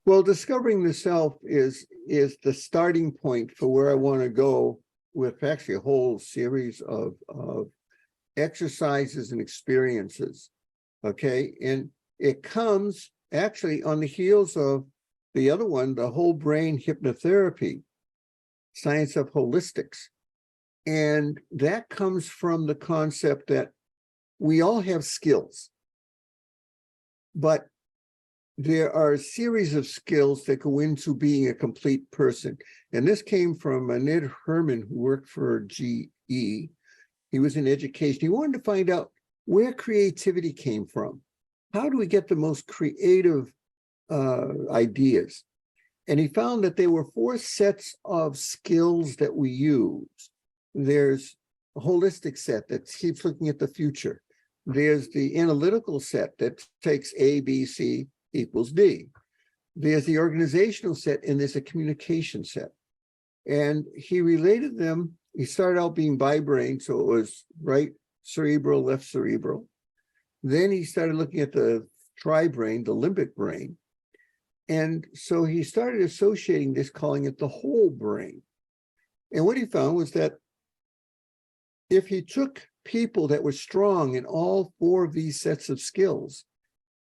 Well, discovering the self is the starting point for where I want to go with actually a whole series of exercises and experiences. Okay. And it comes actually on the heels of the other one, the whole brain hypnotherapy, science of holistics. And that comes from the concept that we all have skills, but there are a series of skills that go into being a complete person. And this came from Ned Herman, who worked for GE. He was in education. He wanted to find out where creativity came from. How do we get the most creative ideas? And he found that there were 4 sets of skills that we use. There's a holistic set that keeps looking at the future. There's the analytical set that takes A, B, C equals D. There's the organizational set, and there's a communication set. And he related them. He started out being bi-brain, so it was right cerebral, left cerebral. Then he started looking at the tri-brain, the limbic brain. And so he started associating this, calling it the whole brain. And what he found was that if he took people that were strong in all 4 of these sets of skills,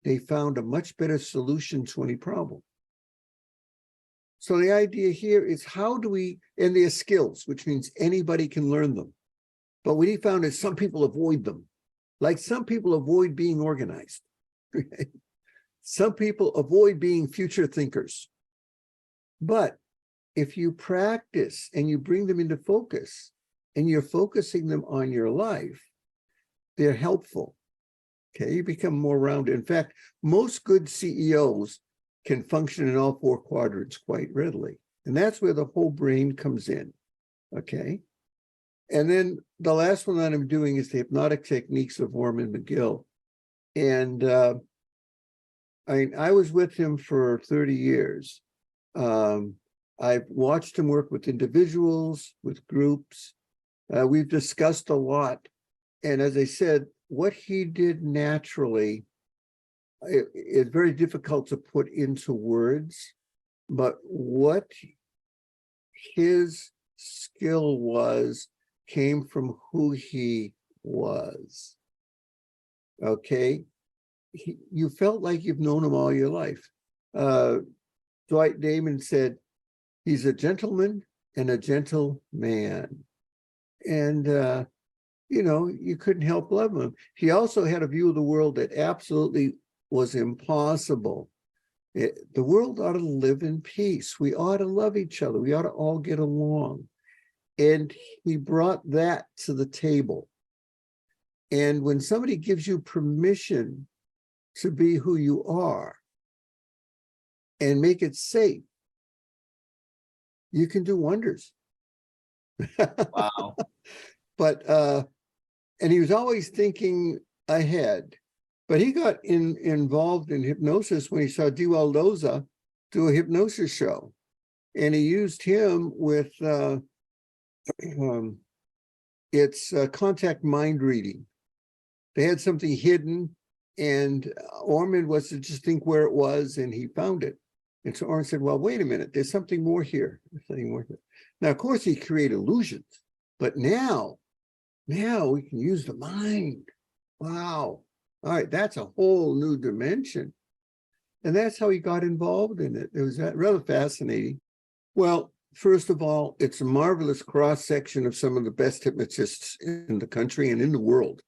they found a much better solution to any problem. So the idea here is how do we, and their skills, which means anybody can learn them. But what he found is some people avoid them. Like some people avoid being organized. Some people avoid being future thinkers. But if you practice and you bring them into focus and you're focusing them on your life, they're helpful. Okay, you become more rounded. In fact, most good CEOs can function in all 4 quadrants quite readily. And that's where the whole brain comes in. Okay. And then the last one that I'm doing is the hypnotic techniques of Orman McGill. And I was with him for 30 years. I've watched him work with individuals, with groups. We've discussed a lot. And as I said, what he did naturally, it's very difficult to put into words, but what his skill was came from who he was. Okay. You felt like you've known him all your life. Dwight Damon said, he's a gentleman and a gentleman. And, you know, you couldn't help loving him. He also had a view of the world that absolutely was impossible. The world ought to live in peace. We ought to love each other. We ought to all get along. And he brought that to the table. And when somebody gives you permission to be who you are and make it safe, you can do wonders. Wow. But and he was always thinking ahead. But he got involved in hypnosis when he saw Dewell Loza do a hypnosis show. And he used him with it's contact mind reading. They had something hidden, and Orman was to just think where it was, and he found it. And so Orman said, well, wait a minute, there's something more here. There's something more here. Now, of course, he created illusions, but now we can use the mind. Wow. All right, that's a whole new dimension. And that's how he got involved in it. It was rather fascinating. Well, first of all, it's a marvelous cross-section of some of the best hypnotists in the country and in the world.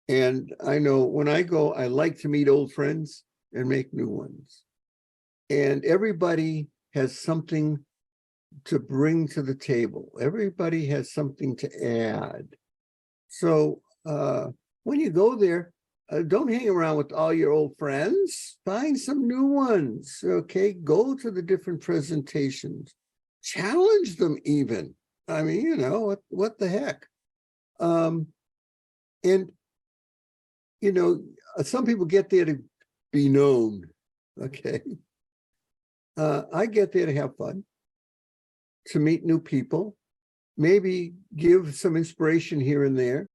And I know when I go, I like to meet old friends and make new ones. And everybody has something to bring to the table. Everybody has something to add. So when you go there, don't hang around with all your old friends. Find some new ones, okay? Go to the different presentations. Challenge them even. I mean, you know, what the heck? And, you know, some people get there to be known, okay? I get there to have fun, to meet new people, maybe give some inspiration here and there.